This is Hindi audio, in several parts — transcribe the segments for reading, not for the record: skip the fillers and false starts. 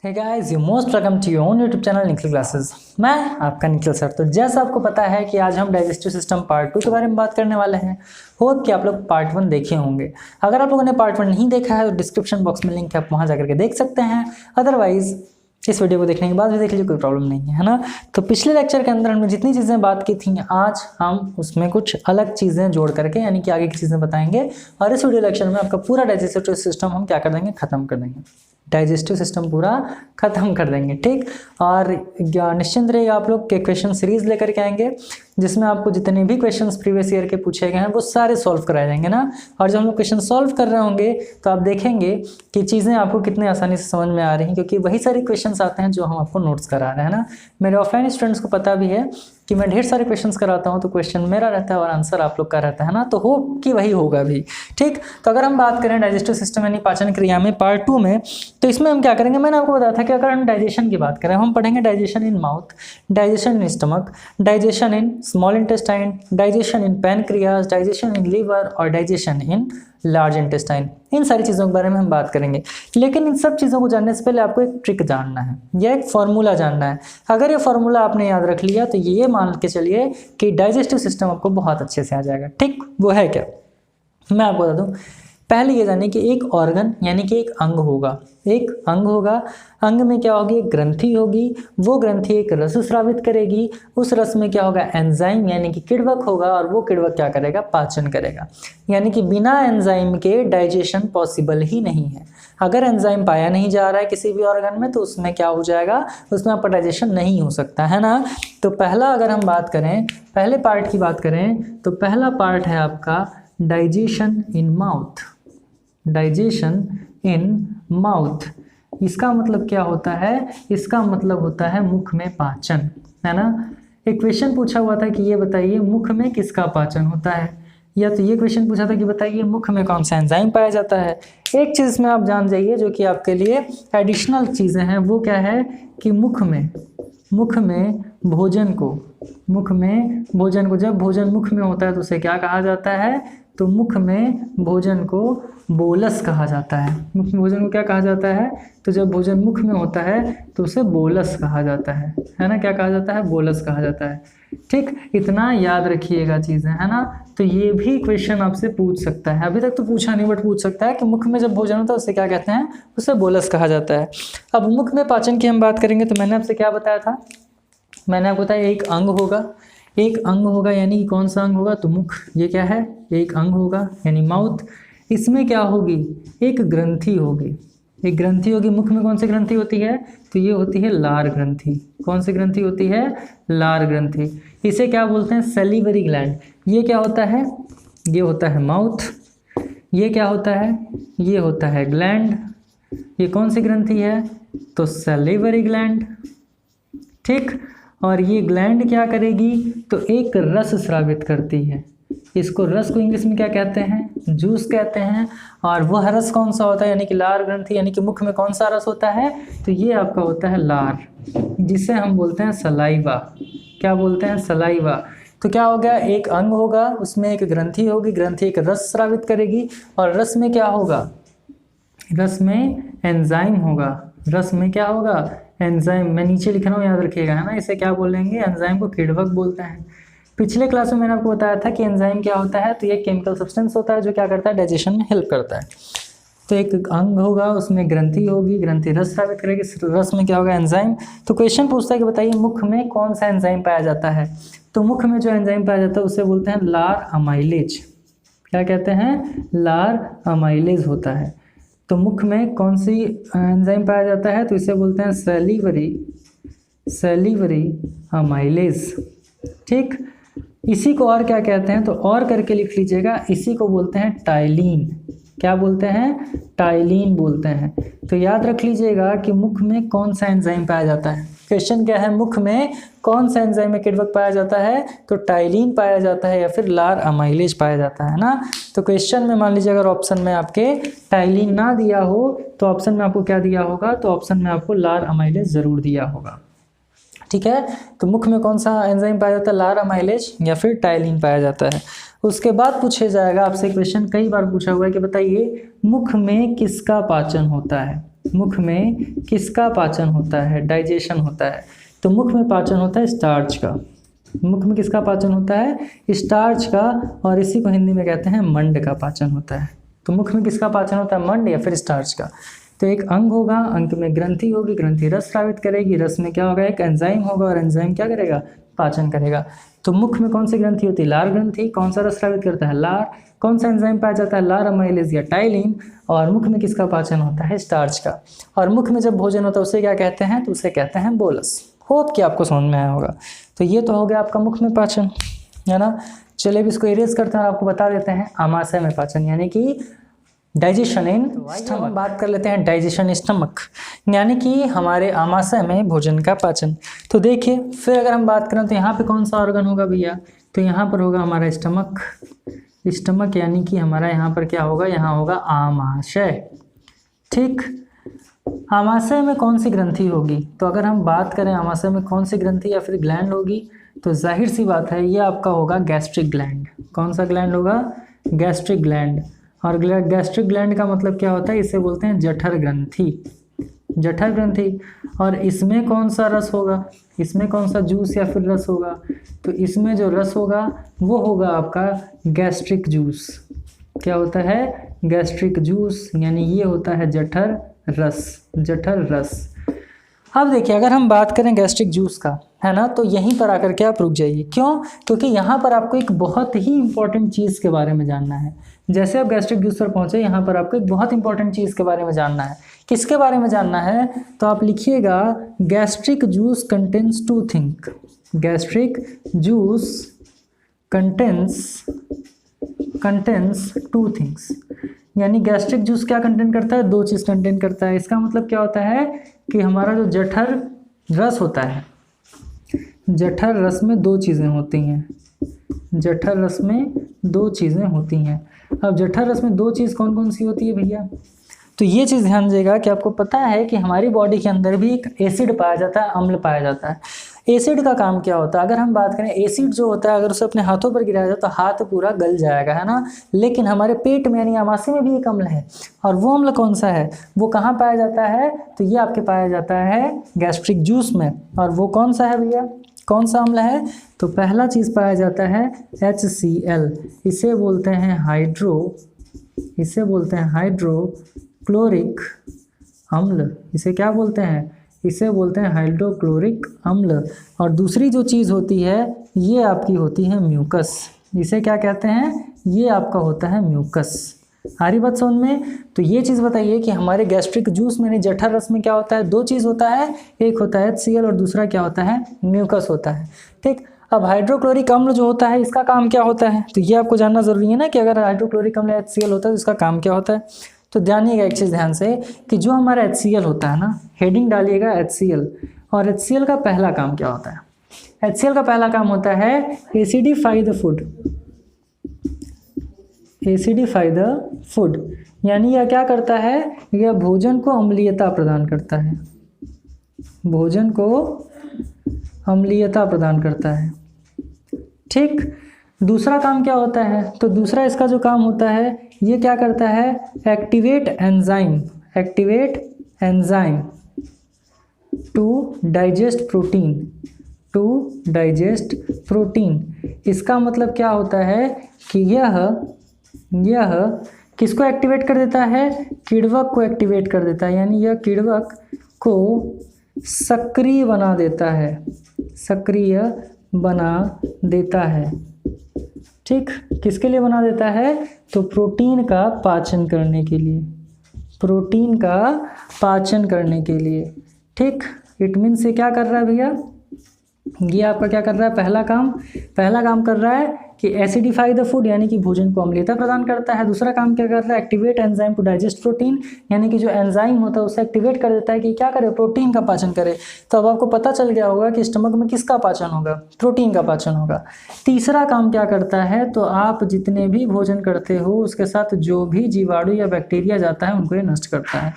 Hey guys, you most welcome to your own YouTube channel Nikhil classes. मैं आपका निखिल सर। तो जैसा आपको पता है कि आज हम डाइजेस्टिव सिस्टम पार्ट 2 के बारे में बात करने वाले हैं। होप कि आप लोग पार्ट 1 देखे होंगे। अगर आप लोगों ने पार्ट 1 नहीं देखा है तो डिस्क्रिप्शन बॉक्स में लिंक है, आप वहाँ जाकर के देख सकते हैं। अदरवाइज इस वीडियो को देखने के बाद भी देख लीजिए, कोई प्रॉब्लम नहीं है ना। तो पिछले लेक्चर के अंदर हमने जितनी चीज़ें बात की थी, आज हम उसमें कुछ अलग चीज़ें जोड़ करके यानी कि आगे की चीज़ें बताएंगे। और इस वीडियो लेक्चर में आपका पूरा डाइजेस्टिव सिस्टम हम क्या कर देंगे, खत्म कर देंगे। डाइजेस्टिव सिस्टम पूरा खत्म कर देंगे, ठीक। और निश्चिंत रहिएगा, आप लोग के क्वेश्चन सीरीज लेकर के आएंगे जिसमें आपको जितने भी क्वेश्चंस प्रीवियस ईयर के पूछे गए हैं वो सारे सॉल्व कराए जाएंगे ना। और जब हम लोग क्वेश्चन सॉल्व कर रहे होंगे तो आप देखेंगे कि चीज़ें आपको कितने आसानी से समझ में आ रही हैं, क्योंकि वही सारे क्वेश्चंस आते हैं जो हम आपको नोट्स करा रहे हैं ना। मेरे ऑफलाइन स्टूडेंट्स को पता भी है कि मैं ढेर सारे क्वेश्चंस कराता हूं, तो क्वेश्चन मेरा रहता है और आंसर आप लोग का रहता है ना। तो होप कि वही होगा भी, ठीक। तो अगर हम बात करें डाइजेस्टिव सिस्टम यानी पाचन क्रिया में पार्ट 2 में, तो इसमें हम क्या करेंगे, मैंने आपको बताया था कि अगर हम डाइजेशन की बात करें, हम पढ़ेंगे digestion in mouth, digestion in stomach, digestion in small intestine, digestion in pancreas, digestion in liver और डाइजेशन इन लार्ज इंटेस्टाइन। इन सारी चीज़ों के बारे में हम बात करेंगे। लेकिन इन सब चीज़ों को जानने से पहले आपको एक ट्रिक जानना है या एक फॉर्मूला जानना है। अगर ये फॉर्मूला आपने याद रख लिया तो ये मान के चलिए कि डाइजेस्टिव सिस्टम आपको बहुत अच्छे से आ जाएगा, ठीक। वो है क्या, मैं आपको बता दूँ। पहले ये जानिए कि एक ऑर्गन यानी कि एक अंग होगा, एक अंग होगा। अंग में क्या होगी, एक ग्रंथि होगी। वो ग्रंथि एक रस स्रावित करेगी। उस रस में क्या होगा, एंजाइम यानी कि किण्वक होगा, और वो किण्वक क्या करेगा, पाचन करेगा। यानी कि बिना एंजाइम के डाइजेशन पॉसिबल ही नहीं है। अगर एंजाइम पाया नहीं जा रहा है किसी भी ऑर्गन में तो उसमें क्या हो जाएगा, उसमें आपका डाइजेशन नहीं हो सकता है ना। तो पहला अगर हम बात करें, पहले पार्ट की बात करें तो पहला पार्ट है आपका digestion in mouth. Digestion in mouth, इसका मतलब क्या होता है, इसका मतलब होता है मुख में पाचन, है ना। एक क्वेश्चन पूछा हुआ था कि ये बताइए मुख में किसका पाचन होता है, या तो ये क्वेश्चन पूछा था कि बताइए मुख में कौन सा एंजाइम पाया जाता है। एक चीज़ इसमें आप जान जाइए जो कि आपके लिए एडिशनल चीज़ें हैं, वो क्या है कि मुख में भोजन को, जब भोजन मुख में होता है तो उसे क्या कहा जाता है, तो मुख में भोजन को बोलस कहा जाता है। मुख में भोजन को क्या कहा जाता है, तो जब भोजन मुख में होता है तो उसे बोलस कहा जाता है ना। क्या कहा जाता है, बोलस कहा जाता है, ठीक। इतना याद रखिएगा चीज़ें, है ना। तो ये भी क्वेश्चन आपसे पूछ सकता है, अभी तक तो पूछा नहीं बट पूछ सकता है कि मुख में जब भोजन होता है उसे क्या कहते हैं, उसे बोलस कहा जाता है। अब मुख में पाचन की हम बात करेंगे तो मैंने आपसे क्या बताया था, मैंने आपको बताया एक अंग होगा, एक अंग होगा यानी कि कौन सा अंग होगा, तो मुख। ये क्या है, एक अंग होगा यानी माउथ। इसमें क्या होगी, एक ग्रंथि होगी, एक ग्रंथि होगी। मुख में कौन सी ग्रंथि होती है, तो ये होती है लार ग्रंथि। कौन सी ग्रंथि होती है, लार ग्रंथि। इसे क्या बोलते हैं, सैलिवरी ग्लैंड। ये क्या होता है, ये होता है माउथ। ये क्या होता है, ये होता है ग्लैंड। ये कौन सी ग्रंथि है, तो सैलिवरी ग्लैंड, ठीक। और ये ग्लैंड क्या करेगी, तो एक रस स्रावित करती है। इसको रस को इंग्लिश में क्या कहते हैं, जूस कहते हैं। और वह रस कौन सा होता है, यानी कि लार ग्रंथि, यानी कि मुख में कौन सा रस होता है, तो ये आपका होता है लार, जिसे हम बोलते हैं सलाइवा। क्या बोलते हैं, सलाइवा। तो क्या हो गया, एक अंग होगा, उसमें एक ग्रंथि होगी, ग्रंथि एक रस स्रावित करेगी, और रस में क्या होगा, रस में एंजाइम होगा। रस में क्या होगा, एंजाइम। मैं नीचे लिख रहा हूँ, याद रखिएगा, है ना। इसे क्या बोलेंगे, एंजाइम को किण्वक बोलते हैं। पिछले क्लास में मैंने आपको बताया था कि एंजाइम क्या होता है, तो ये केमिकल सब्सटेंस होता है जो क्या करता है, डाइजेशन में हेल्प करता है। तो एक अंग होगा, उसमें ग्रंथि होगी, ग्रंथि रस स्रावित करेगी, रस में क्या होगा, एंजाइम। तो क्वेश्चन पूछता है कि बताइए मुख में कौन सा एंजाइम पाया जाता है, तो मुख में जो एंजाइम पाया जाता है उसे बोलते हैं लार अमाइलेज। क्या कहते हैं, लार अमाइलेज होता है। तो मुख में कौन सी एंजाइम पाया जाता है, तो इसे बोलते हैं सैलिवरी अमाइलेज, ठीक। इसी को और क्या कहते हैं, तो और करके लिख लीजिएगा, इसी को बोलते हैं टाइलिन। क्या बोलते हैं, टाइलिन बोलते हैं। तो याद रख लीजिएगा कि मुख में कौन सा एंजाइम पाया जाता है। क्वेश्चन क्या है, मुख में कौन सा एंजाइम में किण्वक पाया जाता है, तो टाइलिन पाया जाता है या फिर लार अमाइलेज पाया जाता है ना। तो क्वेश्चन में मान लीजिए अगर ऑप्शन में आपके टाइलिन ना दिया हो तो ऑप्शन में आपको क्या दिया होगा, तो ऑप्शन में आपको लार अमाइलेज जरूर दिया होगा, ठीक है। तो मुख में कौन सा एंजाइम पाया जाता है, लार अमाइलेज या फिर टाइलिन पाया जाता है। उसके बाद पूछे जाएगा आपसे क्वेश्चन, कई बार पूछा हुआ है कि बताइए मुख में किसका पाचन होता है। मुख में किसका पाचन होता है? डाइजेशन होता है। तो मुख में पाचन होता है स्टार्च का। मुख में किसका पाचन होता है? स्टार्च का, और इसी को हिंदी में कहते हैं मंड का पाचन होता है। तो मुख में किसका पाचन होता है? मंड या फिर स्टार्च का। तो एक अंग होगा, अंग में ग्रंथि होगी, ग्रंथि रस स्रावित करेगी, रस में क्या होगा? एक एंजाइम होगा, और एंजाइम क्या करेगा? पाचन करेगा। तो मुख में कौन सी ग्रंथि होती है? लार ग्रंथि। कौन सा रस स्रावित करता है? लार। कौन सा एंजाइम पाया जाता है? लार अमाइलेज या टाइलिन। और मुख में किसका पाचन होता है? स्टार्च का। और मुख में जब भोजन होता है उसे क्या कहते हैं? तो उसे कहते हैं बोलस। होप कि आपको समझ में आया होगा। तो ये तो हो गया आपका मुख में पाचन, है ना। चलिए अब इसको इरेज करते हैं और आपको बता देते हैं आमाशय में पाचन, यानी कि डाइजेशन इन स्टमक। बात कर लेते हैं डाइजेशन स्टमक, यानी कि हमारे आमाशय में भोजन का पाचन। तो देखिए फिर अगर हम बात करें तो यहाँ पे कौन सा ऑर्गन होगा भैया? तो यहाँ पर होगा हमारा स्टमक। स्टमक यानी कि हमारा यहाँ पर क्या होगा? यहाँ होगा आमाशय। ठीक, आमाशय में कौन सी ग्रंथि होगी? तो अगर हम बात करें आमाशय में कौन सी ग्रंथि या फिर ग्लैंड होगी, तो जाहिर सी बात है ये आपका होगा गैस्ट्रिक ग्लैंड। कौन सा ग्लैंड होगा? Gastric gland. और गैस्ट्रिक ग्लैंड का मतलब क्या होता है? इसे बोलते हैं जठर ग्रंथि। जठर ग्रंथि। और इसमें कौन सा रस होगा? इसमें कौन सा जूस या फिर रस होगा? तो इसमें जो रस होगा वो होगा आपका गैस्ट्रिक जूस। क्या होता है? गैस्ट्रिक जूस, यानी ये होता है जठर रस। जठर रस। अब देखिए अगर हम बात करें गैस्ट्रिक जूस का, है ना, तो यहीं पर आकर के आप रुक जाइए। क्यों? क्योंकि यहाँ पर आपको एक बहुत ही इंपॉर्टेंट चीज़ के बारे में जानना है। जैसे आप गैस्ट्रिक जूस पर पहुँचे, यहाँ पर आपको एक बहुत इंपॉर्टेंट चीज़ के बारे में जानना है। किसके बारे में जानना है? तो आप लिखिएगा gastric juice contains two thing. Gastric juice contains two things, यानी गैस्ट्रिक जूस क्या कंटेंट करता है? दो चीज़ कंटेंट करता है। इसका मतलब क्या होता है कि हमारा जो जठर रस होता है, जठर रस में दो चीज़ें होती हैं। जठर रस में दो चीज़ें होती हैं। अब जठर रस में दो चीज़ कौन कौन सी होती है भैया? तो ये चीज़ ध्यान दीजिएगा कि आपको पता है कि हमारी बॉडी के अंदर भी एक एसिड पाया जाता है, अम्ल पाया जाता है। एसिड का काम क्या होता है? अगर हम बात करें, एसिड जो होता है अगर उसे अपने हाथों पर गिराया जाए तो हाथ पूरा गल जाएगा, है ना। लेकिन हमारे पेट में यानी आमाशय में भी एक अम्ल है, और वो अम्ल कौन सा है? वो कहाँ पाया जाता है? तो ये आपके पाया जाता है गैस्ट्रिक जूस में। और वो कौन सा है भैया? कौन सा अम्ल है? तो पहला चीज़ पाया जाता है HCl। इसे बोलते हैं हाइड्रोक्लोरिक अम्ल। इसे क्या बोलते हैं? इसे बोलते हैं हाइड्रोक्लोरिक अम्ल। और दूसरी जो चीज़ होती है ये आपकी होती है म्यूकस। इसे क्या कहते हैं? ये आपका होता है म्यूकस। आ रही बात समझ में? तो ये चीज़ बताइए कि हमारे गैस्ट्रिक जूस में यानी जठर रस में क्या होता है? दो चीज़ होता है, एक होता है HCl और दूसरा क्या होता है? म्यूकस होता है। ठीक, अब हाइड्रोक्लोरिक अम्ल जो होता है इसका काम क्या होता है? तो ये आपको जानना ज़रूरी है ना कि अगर हाइड्रोक्लोरिक अम्ल HCl होता है तो इसका काम क्या होता है। तो जानिएगा एक चीज़ ध्यान से कि जो हमारा HCl होता है ना, हेडिंग डालिएगा HCl, और HCl का पहला काम क्या होता है? HCl का पहला काम होता है acidify the food. Acidify the food, यानी यह क्या करता है? यह भोजन को अम्लीयता प्रदान करता है। भोजन को अम्लीयता प्रदान करता है। ठीक, दूसरा काम क्या होता है? तो दूसरा इसका जो काम होता है ये क्या करता है? Activate enzyme to digest protein. इसका मतलब क्या होता है कि यह किसको एक्टिवेट कर देता है? किण्वक को एक्टिवेट कर देता है, यानी यह किण्वक को सक्रिय बना देता है। ठीक, किसके लिए बना देता है? तो प्रोटीन का पाचन करने के लिए। ठीक, इट मीन्स ये क्या कर रहा है भैया? ये आपका क्या कर रहा है? पहला काम कर रहा है कि एसिडिफाई द फूड, यानी कि भोजन को अम्लीयता प्रदान करता है। दूसरा काम क्या कर रहा है? Activate enzyme to digest protein, यानी कि जो एंजाइम होता है उसे एक्टिवेट कर देता है कि क्या करे? प्रोटीन का पाचन करे। तो अब आपको पता चल गया होगा कि स्टमक में किसका पाचन होगा? प्रोटीन का पाचन होगा। तीसरा काम क्या करता है? तो आप जितने भी भोजन करते हो उसके साथ जो भी जीवाणु या बैक्टीरिया जाता है उनको ये नष्ट करता है।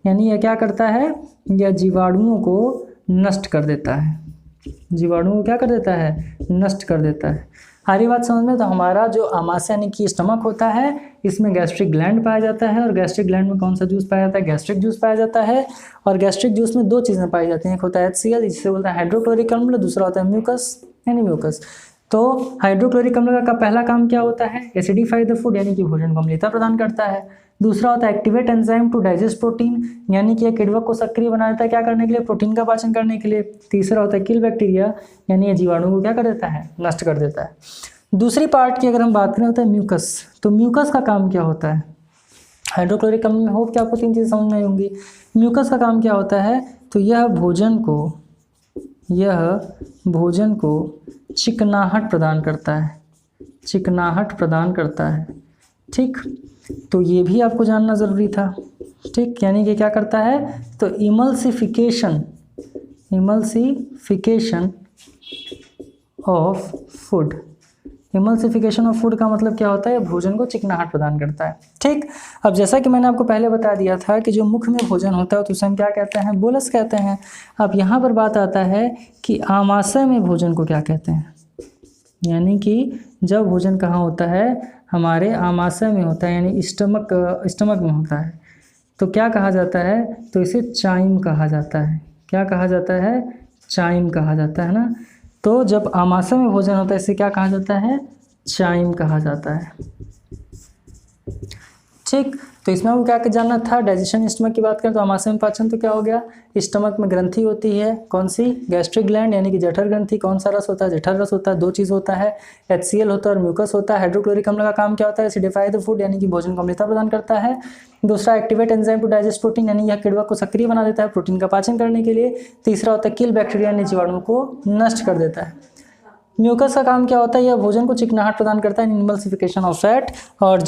यानी यह क्या करता है? यह जीवाणुओं को नष्ट कर देता है। जीवाणुओं को क्या कर देता है? नष्ट कर देता है। आ रही बात समझ में? तो हमारा जो आमाशय यानी कि स्टमक होता है, इसमें गैस्ट्रिक ग्लैंड पाया जाता है, और गैस्ट्रिक ग्लैंड में कौन सा जूस पाया जाता है? गैस्ट्रिक जूस पाया जाता है। और गैस्ट्रिक जूस में दो चीज़ें पाई जाती हैं, एक होता है HCl जिसे बोलते हैं हाइड्रोक्लोरिक अम्ल, दूसरा होता है म्यूकस यानी म्यूकस। तो हाइड्रोक्लोरिक अम्ल का पहला काम क्या होता है? एसिडिफाई द फूड यानी कि भोजन को अम्लता प्रदान करता है। दूसरा होता है activate enzyme to digest protein, यानी कि एक किण्वक को सक्रिय बना देता है क्या करने के लिए? प्रोटीन का पाचन करने के लिए। तीसरा होता है किल बैक्टीरिया, यानी ये जीवाणु को क्या कर देता है? नष्ट कर देता है। दूसरी पार्ट की अगर हम बात करें होता है म्यूकस। तो म्यूकस का काम क्या होता है? हाइड्रोक्लोरिक अम्ल में होप कि आपको तीन चीज़ें समझ में आई होंगी। म्यूकस का काम क्या होता है? तो यह भोजन को चिकनाहट प्रदान करता है, चिकनाहट प्रदान करता है। ठीक, तो ये भी आपको जानना ज़रूरी था। ठीक, यानी कि क्या करता है? तो emulsification of food. Emulsification of food का मतलब क्या होता है? भोजन को चिकनाहट प्रदान करता है। ठीक, अब जैसा कि मैंने आपको पहले बता दिया था कि जो मुख में भोजन होता है तो उसे हम क्या कहते हैं? बोलस कहते हैं। अब यहाँ पर बात आता है कि आमाशय में भोजन को क्या कहते हैं? यानी कि जब भोजन कहाँ होता है? हमारे आमाशय में होता है, यानी स्टमक में होता है, तो क्या कहा जाता है? तो इसे चाइम कहा जाता है। क्या कहा जाता है? चाइम कहा जाता है ना। तो जब आमाशय में भोजन होता है इसे क्या कहा जाता है? चाइम कहा जाता है। ठीक, तो इसमें आपको क्या जानना था? डाइजेशन स्टमक की बात करें तो आमाशय में पाचन तो क्या हो गया? स्टमक में ग्रंथि होती है, कौन सी? गैस्ट्रिक ग्लैंड यानी कि जठर ग्रंथि। कौन सा रस होता है? जठर रस होता है। दो चीज़ होता है, HCl होता है और म्यूकस होता है। हाइड्रोक्लोरिक अम्ल का काम क्या होता है? एसिडिफाई द फूड यानी कि भोजन को अम्लता प्रदान करता है। दूसरा activate enzyme to digest protein, यानी यह किण्वक को सक्रिय बना देता है प्रोटीन का पाचन करने के लिए। तीसरा होता है किल बैक्टीरिया, यानी जीवाणु को नष्ट कर देता है। म्यूकस का काम क्या होता है? यह भोजन को चिकनाहट प्रदान करता है, इमल्सिफिकेशन ऑफ फैट। और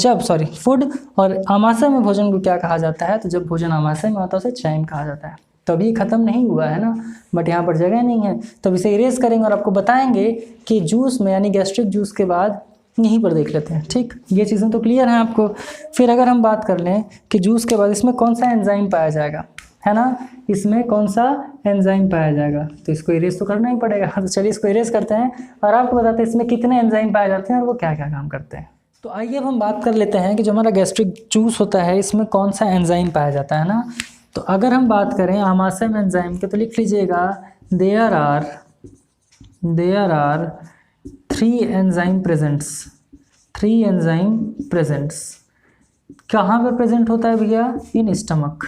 फूड। और आमाशय में भोजन को क्या कहा जाता है? तो जब भोजन आमाशय में होता है उसे चाइम कहा जाता है। तो अभी खत्म नहीं हुआ है ना, बट यहाँ पर जगह नहीं है तो इसे इरेज करेंगे और आपको बताएंगे कि जूस में यानी गैस्ट्रिक जूस के बाद यहीं पर देख लेते हैं। ठीक, ये चीज़ें तो क्लियर हैं आपको। फिर अगर हम बात कर लें कि जूस के बाद इसमें कौन सा एंजाइम पाया जाएगा, है ना, इसमें कौन सा एंजाइम पाया जाएगा, तो इसको इरेज तो करना ही पड़ेगा। तो चलिए इसको इरेज करते हैं और आपको बताते हैं इसमें कितने एंजाइम पाए जाते हैं और वो क्या क्या काम करते हैं। तो आइए अब हम बात कर लेते हैं कि जो हमारा गैस्ट्रिक जूस होता है इसमें कौन सा एंजाइम पाया जाता है ना। तो अगर हम बात करें आमाशय में एंजाइम के तो लिख लीजिएगा देयर आर 3 एंजाइम प्रेजेंट्स। कहाँ पर प्रेजेंट होता है भैया? इन स्टमक,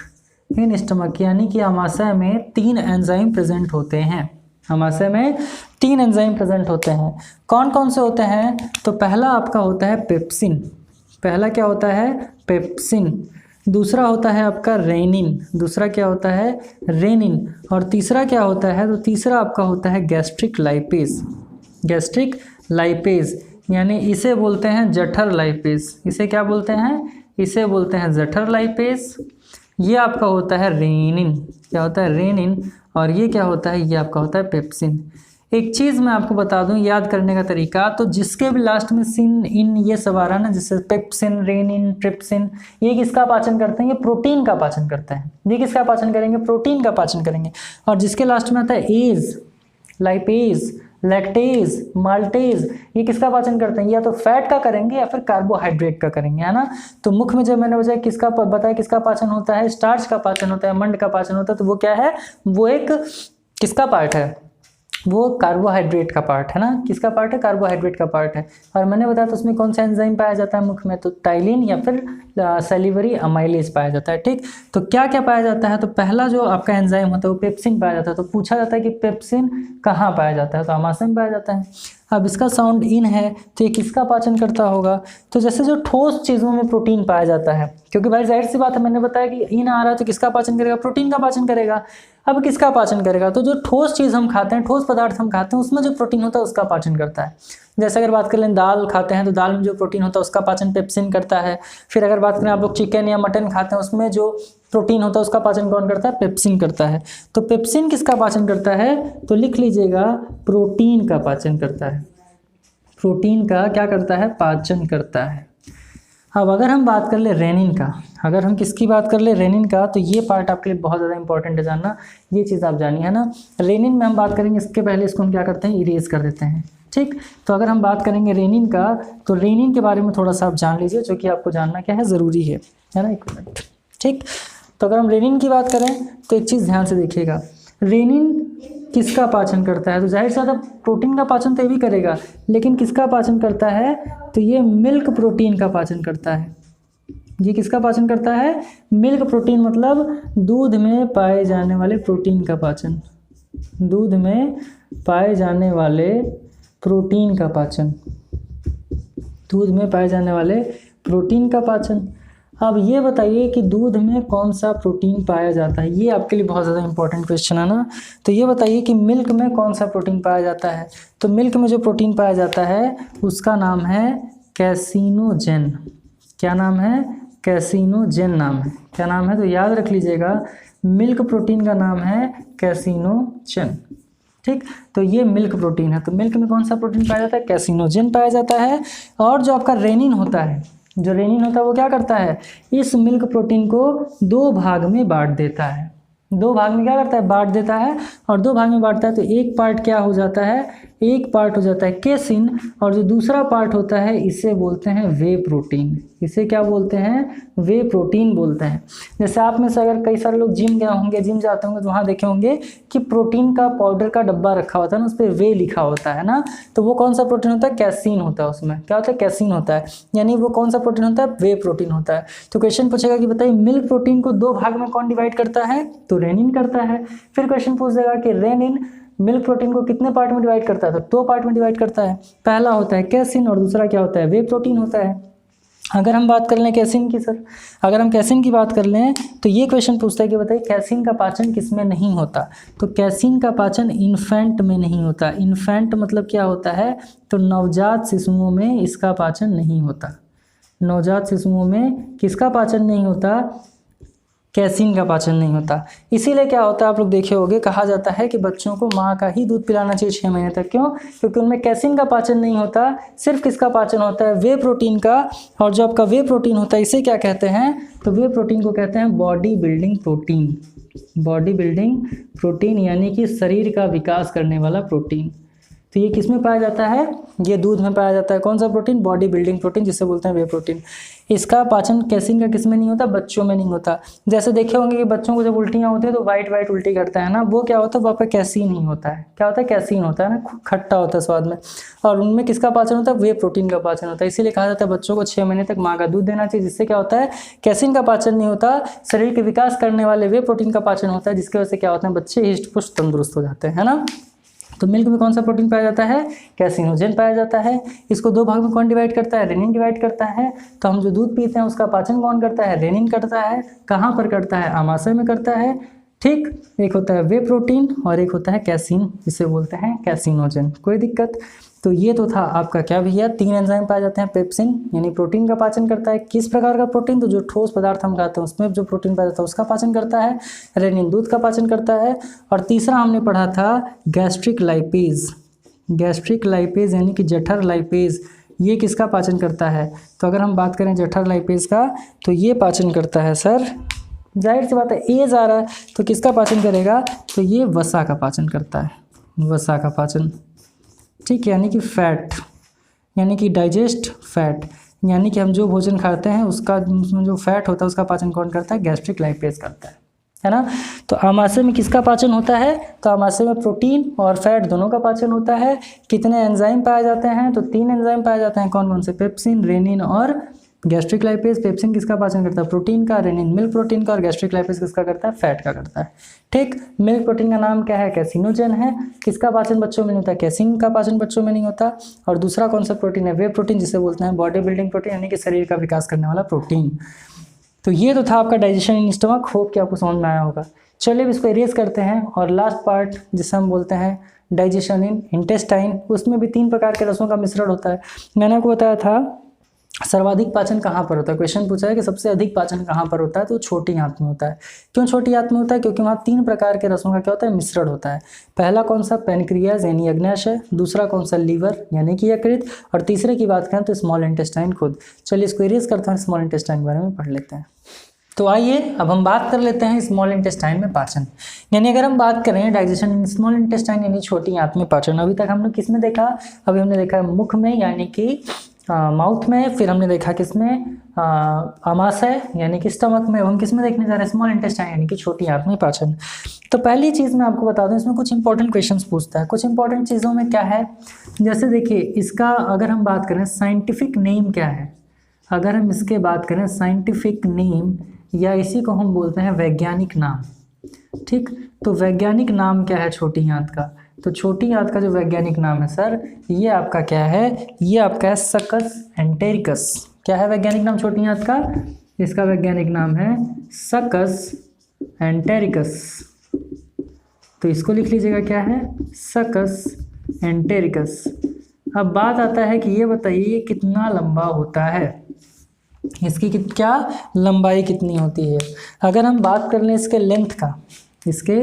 यानी कि आमाशय में 3 एंजाइम प्रेजेंट होते हैं। आमाशय में 3 एंजाइम प्रेजेंट होते हैं। कौन कौन से होते हैं? तो पहला आपका होता है पेप्सिन। पहला क्या होता है? पेप्सिन। दूसरा होता है आपका रेनिन। दूसरा क्या होता है? रेनिन। और तीसरा क्या होता है? तो तीसरा आपका होता है गैस्ट्रिक लाइपेज, यानी इसे बोलते हैं जठर लाइपेज। इसे क्या बोलते हैं? इसे बोलते हैं जठर लाइपेज। ये आपका होता है रेनिन। क्या होता है? रेनिन। और ये क्या होता है? ये आपका होता है पेप्सिन। एक चीज़ मैं आपको बता दूं याद करने का तरीका, तो जिसके भी लास्ट में सिन इन ये सब आ रहा है ना, जैसे पेप्सिन, रेनिन, ट्रिप्सिन, ये किसका पाचन करते हैं? ये प्रोटीन का पाचन करते हैं। ये किसका पाचन करेंगे? प्रोटीन का पाचन करेंगे। और जिसके लास्ट में आता है एज, लाइपेज, लैक्टेज, माल्टेज, ये किसका पाचन करते हैं? या तो फैट का करेंगे या फिर कार्बोहाइड्रेट का करेंगे, है ना। तो मुख में जब मैंने बताया किसका पाचन होता है? स्टार्च का पाचन होता है, मंड का पाचन होता है। तो वो क्या है? वो एक किसका पार्ट है? वो कार्बोहाइड्रेट का पार्ट है ना। किसका पार्ट है? कार्बोहाइड्रेट का पार्ट है। और मैंने बताया तो उसमें कौन सा एंजाइम पाया जाता है मुख में? तो टाइलिन या फिर सैलिवरी अमाइलेज पाया जाता है। ठीक, तो क्या क्या पाया जाता है? तो पहला जो आपका एंजाइम होता है वो पेप्सिन पाया जाता है। तो पूछा जाता है कि पेप्सिन कहाँ पाया जाता है? तो आमाशय में पाया जाता है। अब इसका साउंड इन है तो ये किसका पाचन करता होगा? तो जैसे जो ठोस चीज़ों में प्रोटीन पाया जाता है, क्योंकि भाई जाहिर सी बात है, मैंने बताया कि इन आ रहा है तो किसका पाचन करेगा? प्रोटीन का पाचन करेगा। अब किसका पाचन करेगा? तो जो ठोस चीज़ हम खाते हैं, ठोस पदार्थ हम खाते हैं, उसमें जो प्रोटीन होता है उसका पाचन करता है। जैसे अगर बात कर लें दाल खाते हैं तो दाल में जो प्रोटीन होता है उसका पाचन पेप्सिन करता है। फिर अगर बात करें आप लोग चिकन या मटन खाते हैं उसमें जो प्रोटीन होता है उसका पाचन कौन करता है? पेप्सिन करता है। तो पेप्सिन किसका पाचन करता है? तो लिख लीजिएगा प्रोटीन का पाचन करता है। प्रोटीन का क्या करता है? पाचन करता है। अब अगर हम बात कर ले रेनिन का, अगर हम किसकी बात कर ले? रेनिन का, तो ये पार्ट आपके लिए बहुत ज़्यादा इंपॉर्टेंट है जानना, ये चीज़ आप जानिए, है ना। रेनिन में हम बात करेंगे, इसके पहले इसको हम क्या करते हैं? इरेज कर देते हैं। ठीक, तो अगर हम बात करेंगे रेनिन का, तो रेनिन के बारे में थोड़ा सा आप जान लीजिए, जो कि आपको जानना क्या है, ज़रूरी है ना, एक मिनट। ठीक, तो अगर हम रेनिन की बात करें तो एक चीज़ ध्यान से देखिएगा, रेनिन किसका पाचन करता है, तो जाहिर सी बात है प्रोटीन का पाचन तो ये भी करेगा, लेकिन किसका पाचन करता है, तो ये मिल्क प्रोटीन का पाचन करता है। ये किसका पाचन करता है, मिल्क प्रोटीन, मतलब दूध में पाए जाने वाले प्रोटीन का पाचन, दूध में पाए जाने वाले प्रोटीन का पाचन, दूध में पाए जाने वाले प्रोटीन का पाचन। अब ये बताइए कि दूध में कौन सा प्रोटीन पाया जाता है, ये आपके लिए बहुत ज़्यादा इंपॉर्टेंट क्वेश्चन है ना। तो ये बताइए कि मिल्क में कौन सा प्रोटीन पाया जाता है, तो मिल्क में जो प्रोटीन पाया जाता है उसका नाम है कैसिनोजेन। क्या नाम है, कैसिनोजेन नाम है। क्या नाम है, तो याद रख लीजिएगा, मिल्क प्रोटीन का नाम है कैसिनोजेन। ठीक, तो ये मिल्क प्रोटीन है। तो मिल्क में कौन सा प्रोटीन पाया जाता है, कैसिनोजेन पाया जाता है। और जो आपका रेनिन होता है, जो रेनिन होता है वो क्या करता है, इस मिल्क प्रोटीन को दो भाग में बांट देता है, दो भाग में क्या करता है, बांट देता है। और दो भाग में बांटता है तो एक पार्ट क्या हो जाता है, एक पार्ट हो जाता है केसिन, और जो दूसरा पार्ट होता है इसे बोलते हैं वे प्रोटीन। इसे क्या बोलते हैं, वे प्रोटीन बोलते हैं। जैसे आप में से अगर कई सारे लोग जिम गए होंगे, जिम जाते होंगे, तो वहाँ देखे होंगे कि प्रोटीन का पाउडर का डब्बा रखा होता है ना, उस पर वे लिखा होता है ना, तो वो कौन सा प्रोटीन होता है, कैसीन होता है। उसमें क्या होता है, कैसीन होता है, यानी वो कौन सा प्रोटीन होता है, वे प्रोटीन होता है। तो क्वेश्चन पूछेगा कि बताइए मिल्क प्रोटीन को दो भाग में कौन डिवाइड करता है, तो रेनिन करता है। फिर क्वेश्चन पूछ देगा कि रेनिन मिल्क प्रोटीन को कितने पार्ट में डिवाइड करता है, तो दो पार्ट में डिवाइड करता है। पहला होता है कैसिन और दूसरा क्या होता है, वे प्रोटीन होता है। अगर हम बात कर लें कैसिन की, सर अगर हम कैसिन की बात कर लें तो ये क्वेश्चन पूछता है कि बताइए कैसिन का पाचन किस में नहीं होता, तो कैसिन का पाचन इन्फेंट में नहीं होता। इन्फेंट मतलब क्या होता है, तो नवजात शिशुओं में इसका पाचन नहीं होता। नवजात शिशुओं में किसका पाचन नहीं होता, कैसीन का पाचन नहीं होता। इसीलिए क्या होता है, आप लोग देखे होंगे, कहा जाता है कि बच्चों को माँ का ही दूध पिलाना चाहिए 6 महीने तक। क्यों, क्योंकि उनमें कैसीन का पाचन नहीं होता, सिर्फ किसका पाचन होता है, वे प्रोटीन का। और जो आपका वे प्रोटीन होता है इसे क्या कहते हैं, तो वे प्रोटीन को कहते हैं body building protein. Body building protein यानी कि शरीर का विकास करने वाला प्रोटीन। तो ये किस में पाया जाता है, ये दूध में पाया जाता है। कौन सा प्रोटीन, बॉडी बिल्डिंग प्रोटीन, जिसे बोलते हैं वे प्रोटीन। इसका पाचन कैसिन का किस में नहीं होता, बच्चों में नहीं होता। जैसे देखे होंगे कि बच्चों को जब उल्टियाँ होती है तो वाइट वाइट उल्टी करता है ना, वो क्या होता है, वहाँ पर कैसीन नहीं होता है। क्या होता है, कैसीन होता है ना, खट्टा होता है स्वाद में। और उनमें किसका पाचन होता है, वे प्रोटीन का पाचन होता है। इसीलिए कहा जाता है बच्चों को 6 महीने तक माँ का दूध देना चाहिए, जिससे क्या होता है, कैसीन का पाचन नहीं होता, शरीर के विकास करने वाले वे प्रोटीन का पाचन होता है, जिसकी वजह से क्या होता है, बच्चे हिष्ट पुष्ट तंदुरुस्त हो जाते हैं ना। तो मिल्क में कौन सा प्रोटीन पाया जाता है, कैसिनोजेन पाया जाता है। इसको दो भाग में कौन डिवाइड करता है, रेनिन डिवाइड करता है। तो हम जो दूध पीते हैं उसका पाचन कौन करता है, रेनिन करता है। कहाँ पर करता है, आमाशय में करता है। ठीक, एक होता है वे प्रोटीन और एक होता है कैसीन, जिसे बोलते हैं कैसिनोजेन। कोई दिक्कत, तो ये तो था आपका क्या भैया, 3 एंजाइम पाए जाते हैं। पेप्सिन यानी प्रोटीन का पाचन करता है। किस प्रकार का प्रोटीन, तो जो ठोस पदार्थ हम खाते हैं उसमें जो प्रोटीन पाया जाता है उसका पाचन करता है। रेनिन दूध का पाचन करता है। और तीसरा हमने पढ़ा था गैस्ट्रिक लाइपेज। गैस्ट्रिक लाइपेज यानी कि जठर लाइपेज, ये किसका पाचन करता है, तो अगर हम बात करें जठर लाइपेज का, तो ये पाचन करता है सर, जाहिर सी बात है एज आ रहा है तो किसका पाचन करेगा, तो ये वसा का पाचन करता है, वसा का पाचन। ठीक, यानी कि फैट, यानी कि डाइजेस्ट फैट, यानी कि हम जो भोजन खाते हैं उसका उसमें जो फैट होता है उसका पाचन कौन करता है, गैस्ट्रिक लाइपेज करता है ना। तो आमाशय में किसका पाचन होता है, तो आमाशय में प्रोटीन और फैट दोनों का पाचन होता है। कितने एंजाइम पाए जाते हैं, तो 3 एंजाइम पाए जाते हैं। कौन कौन से, पेप्सिन, रेनिन और गैस्ट्रिक लाइपेज। पेप्सिन किसका पाचन करता है, प्रोटीन का। रेनिन मिल्क प्रोटीन का। और गैस्ट्रिक लाइपेज किसका करता है, फैट का करता है। ठीक, मिल्क प्रोटीन का नाम क्या है, कैसिनोजेन है। किसका पाचन बच्चों में नहीं होता, कैसिन का पाचन बच्चों में नहीं होता। और दूसरा कौन सा प्रोटीन है, वे प्रोटीन, जिसे बोलते हैं बॉडी बिल्डिंग प्रोटीन, यानी कि शरीर का विकास करने वाला प्रोटीन। तो ये तो था आपका डाइजेशन इन स्टमक। होप कि आपको समझ में आया होगा। चलिए अब इसको इरेज करते हैं और लास्ट पार्ट जिसे हम बोलते हैं डाइजेशन इन इंटेस्टाइन, उसमें भी 3 प्रकार के रसों का मिश्रण होता है। मैंने आपको बताया था सर्वाधिक पाचन कहाँ पर होता है, क्वेश्चन पूछा है कि सबसे अधिक पाचन कहाँ पर होता है, तो छोटी आंत में होता है। क्यों छोटी आंत में होता है, क्योंकि वहाँ 3 प्रकार के रसों का क्या होता है, मिश्रण होता है। पहला कौन सा, पैनक्रियाज यानी अग्न्याशय। दूसरा कौन सा, लीवर यानी कि यकृत। और तीसरे की बात करें तो स्मॉल इंटेस्टाइन खुद। चलिए इसको इरेज करते हैं, स्मॉल इंटेस्टाइन के बारे में पढ़ लेते हैं। तो आइए अब हम बात कर लेते हैं स्मॉल इंटेस्टाइन में पाचन। यानी अगर हम बात करें डाइजेशन इन स्मॉल इंटेस्टाइन यानी छोटी आंत में पाचन, अभी तक हमने किस में देखा, अभी हमने देखा मुख में यानी कि माउथ में, फिर हमने देखा किसमें आमाशय यानी कि स्टमक में, हम किस में देखने जा रहे हैं स्मॉल इंटेस्टाइन यानी कि छोटी आंत में पाचन। तो पहली चीज़ मैं आपको बता दूं, इसमें कुछ इंपॉर्टेंट क्वेश्चंस पूछता है। कुछ इंपॉर्टेंट चीज़ों में क्या है, जैसे देखिए इसका अगर हम बात करें साइंटिफिक नेम क्या है, अगर हम इसके बात करें साइंटिफिक नेम या इसी को हम बोलते हैं वैज्ञानिक नाम, ठीक। तो वैज्ञानिक नाम क्या है छोटी आंत का, तो छोटी आंत का जो वैज्ञानिक नाम है सर, ये आपका क्या है, ये आपका है सकस एंटेरिकस। क्या है वैज्ञानिक नाम छोटी आंत का, इसका वैज्ञानिक नाम है सकस एंटेरिकस। तो इसको लिख लीजिएगा क्या है, सकस एंटेरिकस। अब बात आता है कि ये बताइए ये कितना लंबा होता है, इसकी क्या लंबाई कितनी होती है। अगर हम बात कर लें इसके लेंथ का, इसके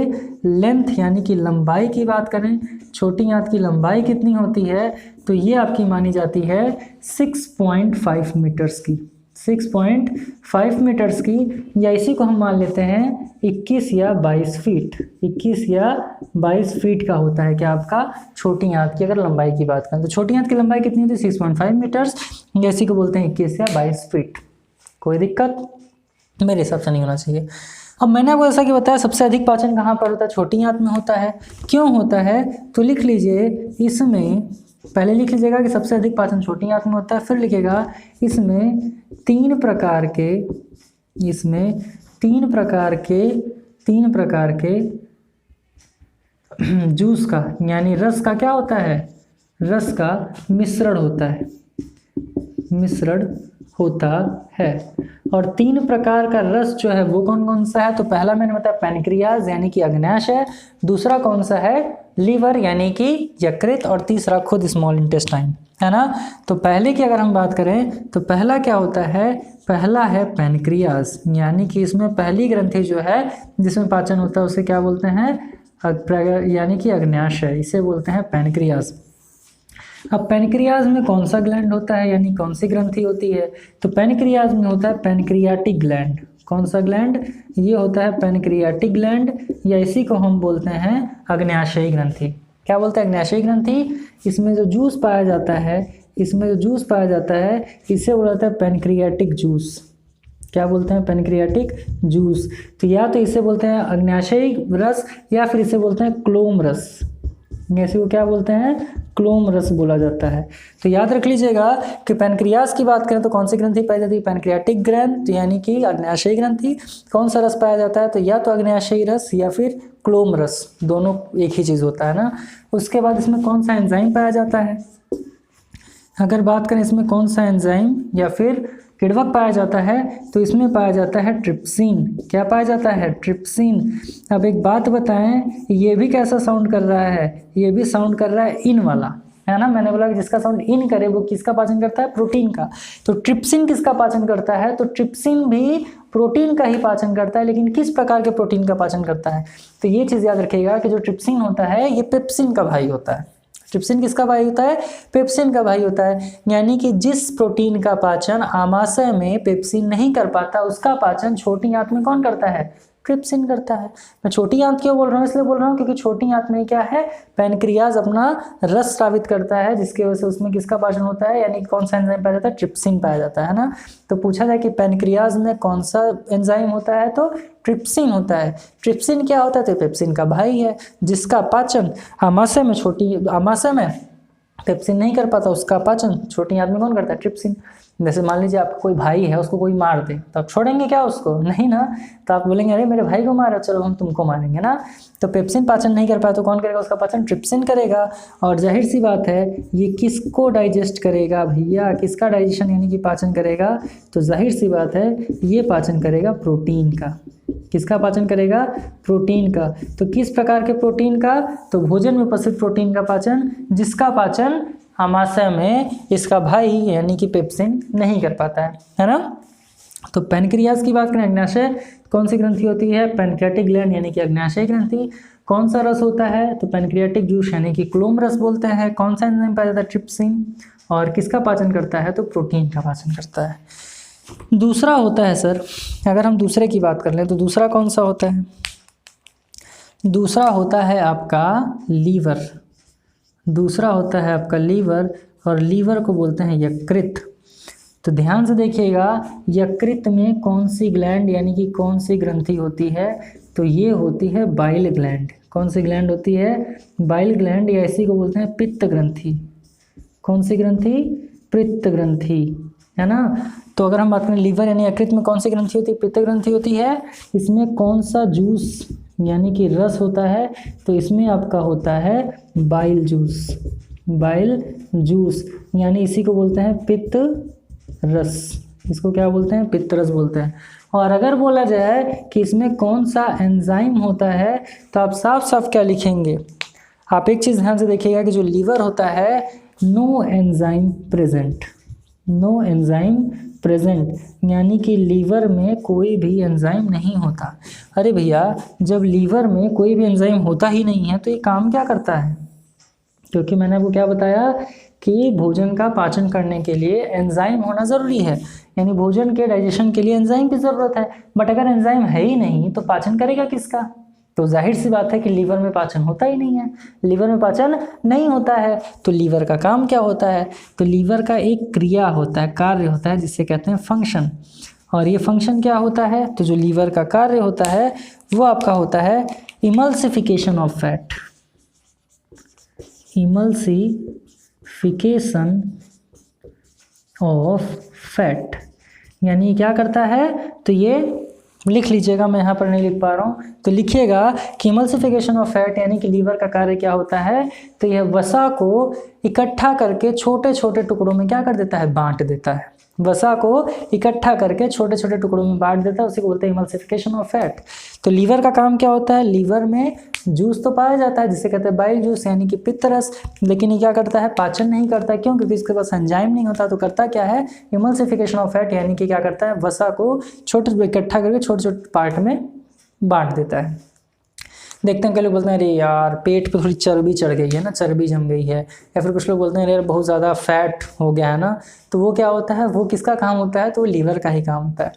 लेंथ यानी कि लंबाई की बात करें, छोटी आंत की लंबाई कितनी होती है, तो ये आपकी मानी जाती है 6.5 मीटर्स की, 6.5 मीटर्स की, या इसी को हम मान लेते हैं 21 या 22 फीट, 21 या 22 फीट का होता है क्या आपका छोटी आंत की अगर लंबाई की बात करें। तो छोटी आंत की लंबाई कितनी होती है 6.5 मीटर्स, या इसी को बोलते हैं 21 या 22 फीट। कोई दिक्कत मेरे हिसाब से नहीं होना चाहिए। अब मैंने आपको जैसा कि बताया सबसे अधिक पाचन कहाँ पर होता है, छोटी आंत में होता है। क्यों होता है, तो लिख लीजिए इसमें, पहले लिख लीजिएगा कि सबसे अधिक पाचन छोटी आंत में होता है, फिर लिखिएगा इसमें तीन प्रकार के जूस का यानी रस का क्या होता है, रस का मिश्रण होता है। और तीन प्रकार का रस जो है वो कौन कौन सा है, तो पहला मैंने बताया पैनक्रियाज यानी कि अग्न्याशय, दूसरा कौन सा है लीवर यानी कि यकृत, और तीसरा खुद स्मॉल इंटेस्टाइन, है ना। तो पहले की अगर हम बात करें तो पहला क्या होता है, पहला है पैनक्रियाज, यानी कि इसमें पहली ग्रंथि जो है जिसमें पाचन होता है उसे क्या बोलते हैं, यानी कि अग्न्याशय, इसे बोलते हैं पैनक्रियाज। अब पैनक्रियाज में कौन सा ग्लैंड होता है यानी कौन सी ग्रंथि होती है, तो पैनक्रियाज में होता है पैनक्रियाटिक ग्लैंड। कौन सा ग्लैंड, ये होता है पैनक्रियाटिक ग्लैंड, या इसी को हम बोलते हैं अग्न्याशयी ग्रंथि। क्या बोलते हैं, अग्न्याशयी ग्रंथि। इसमें जो जूस पाया जाता है, इसे बोला जाता है पैनक्रियाटिक जूस। क्या बोलते हैं, पैनक्रियाटिक जूस। तो या तो इसे बोलते हैं अग्न्याशयी रस, या फिर इसे बोलते हैं क्लोम रस, इसे को क्या बोलते हैं, क्लोम रस बोला जाता है। तो याद रख लीजिएगा कि पैनक्रियाज की बात करें तो कौन सी ग्रंथि पाई जाती है, पैनक्रियाटिक ग्रंथि यानी कि अग्न्याशयी ग्रंथि। कौन सा रस पाया जाता है, तो या तो अग्न्याशयी रस या फिर क्लोम रस, दोनों एक ही चीज़ होता है ना। उसके बाद इसमें कौन सा एंजाइम पाया जाता है, अगर बात करें इसमें कौन सा एंजाइम या फिर किण्वक पाया जाता है, तो इसमें पाया जाता है ट्रिप्सिन। क्या पाया जाता है, ट्रिप्सिन। अब एक बात बताएं, ये भी कैसा साउंड कर रहा है, ये भी साउंड कर रहा है इन वाला, है ना। मैंने बोला कि जिसका साउंड इन करे वो किसका पाचन करता है, प्रोटीन का। तो ट्रिप्सिन किसका पाचन करता है, तो ट्रिप्सिन भी प्रोटीन का ही पाचन करता है, लेकिन किस प्रकार के प्रोटीन का पाचन करता है, तो ये चीज़ याद रखिएगा कि जो ट्रिप्सिन होता है ये पेप्सिन का भाई होता है। ट्रिप्सिन किसका भाई होता है, पेप्सिन का भाई होता है। यानी कि जिस प्रोटीन का पाचन आमाशय में पेप्सिन नहीं कर पाता, उसका पाचन छोटी आंत में कौन करता है, ट्रिप्सिन करता है। मैं छोटी आंत क्यों बोल रहा हूँ, इसलिए बोल रहा हूँ क्योंकि छोटी आंत में क्या है, पैनक्रियाज अपना रस स्रावित करता है, जिसकी वजह से उसमें किसका पाचन होता है, यानी कौन सा एंजाइम पाया जाता है, ट्रिप्सिन पाया जाता है ना। तो पूछा जाए कि पैनक्रियाज में कौन सा एंजाइम होता है, तो ट्रिप्सिन होता है। ट्रिप्सिन क्या होता है, तो पेप्सिन का भाई है, जिसका पाचन आमाशय में पेप्सिन नहीं कर पाता, उसका पाचन छोटी आंत में कौन करता है, ट्रिप्सिन। जैसे मान लीजिए आपका कोई भाई है, उसको कोई मार दे, तो आप छोड़ेंगे क्या उसको, नहीं ना। तो आप बोलेंगे अरे मेरे भाई को मारा, चलो हम तुमको मारेंगे ना। तो पेप्सिन पाचन नहीं कर पाया तो कौन करेगा, उसका पाचन ट्रिप्सिन करेगा। और जाहिर सी बात है ये किसको डाइजेस्ट करेगा भैया, किसका डाइजेशन यानी कि पाचन करेगा, तो जाहिर सी बात है ये पाचन करेगा प्रोटीन का। किसका पाचन करेगा, प्रोटीन का। तो किस प्रकार के प्रोटीन का, तो भोजन में उपस्थित प्रोटीन का पाचन, जिसका पाचन आमाशय में इसका भाई यानी कि पेप्सिन नहीं कर पाता है ना। तो पैनक्रियाज की बात करें, अग्न्याशय कौन सी ग्रंथि होती है, पैनक्रियाटिक ग्लैंड यानी कि अग्न्याशय ग्रंथि। कौन सा रस होता है, तो पैनक्रियाटिक जूस यानी कि क्लोम रस बोलते हैं। कौन सा एंजाइम पाया जाता है, ट्रिप्सिन। और किसका पाचन करता है, तो प्रोटीन का पाचन करता है। दूसरा होता है सर, अगर हम दूसरे की बात कर लें तो दूसरा कौन सा होता है? दूसरा होता है आपका लीवर। दूसरा होता है आपका लीवर, और लीवर को बोलते हैं यकृत। तो ध्यान से देखिएगा, यकृत में कौन सी ग्लैंड यानी कि कौन सी ग्रंथि होती है? तो ये होती है बाइल ग्लैंड। कौन सी ग्लैंड होती है? बाइल ग्लैंड, या इसी को बोलते हैं पित्त ग्रंथि। कौन सी ग्रंथि? पित्त ग्रंथि, है ना। तो अगर हम बात करें लीवर यानी यकृत में कौन सी ग्रंथि होती है? पित्त ग्रंथि होती है। इसमें कौन सा जूस यानी कि रस होता है? तो इसमें आपका होता है बाइल जूस। बाइल जूस यानी इसी को बोलते हैं पित्त रस। इसको क्या बोलते हैं? पित्त रस बोलते हैं। और अगर बोला जाए कि इसमें कौन सा एंजाइम होता है, तो आप साफ साफ क्या लिखेंगे? आप एक चीज़ ध्यान से देखिएगा कि जो लीवर होता है, no enzyme present. No enzyme present यानी कि लीवर में कोई भी एंजाइम नहीं होता। अरे भैया, जब लीवर में कोई भी एंजाइम होता ही नहीं है तो ये काम क्या करता है? क्योंकि मैंने आपको क्या बताया कि भोजन का पाचन करने के लिए एंजाइम होना ज़रूरी है, यानी भोजन के डाइजेशन के लिए एंजाइम की ज़रूरत है। बट अगर एंजाइम है ही नहीं तो पाचन करेगा किसका? तो जाहिर सी बात है कि लीवर में पाचन होता ही नहीं है। लीवर में पाचन नहीं होता है तो लीवर का काम क्या होता है? तो लीवर का एक क्रिया होता है, कार्य होता है, जिसे कहते हैं फंक्शन। और ये फंक्शन क्या होता है? तो जो लीवर का कार्य होता है वो आपका होता है emulsification of fat. Emulsification of fat यानी क्या करता है? तो ये लिख लीजिएगा, मैं यहाँ पर नहीं लिख पा रहा हूँ, तो लिखिएगा कि इमल्सिफिकेशन ऑफ फैट यानी कि लीवर का कार्य क्या होता है? तो यह वसा को इकट्ठा करके छोटे छोटे टुकड़ों में क्या कर देता है? बांट देता है। वसा को इकट्ठा करके छोटे छोटे टुकड़ों में बांट देता है, उसी को बोलते हैं इमल्सिफिकेशन ऑफ फैट। तो लीवर का काम क्या होता है? लीवर में जूस तो पाया जाता है जिसे कहते हैं बाइल जूस यानी कि पित्त रस, लेकिन ये क्या करता है? पाचन नहीं करता। क्यों? क्योंकि इसके पास एंजाइम नहीं होता। तो करता क्या है? इमल्सिफिकेशन ऑफ फैट यानी कि क्या करता है? वसा को छोटे इकट्ठा करके छोटे छोटे पार्ट में बांट देता है। देखते हैं कई लोग बोलते हैं अरे यार पेट पे थोड़ी चर्बी चढ़ गई है ना, चर्बी जम गई है, या फिर कुछ लोग बोलते हैं यार बहुत ज़्यादा फैट हो गया है ना। तो वो क्या होता है? वो किसका काम होता है? तो वो लीवर का ही काम होता है।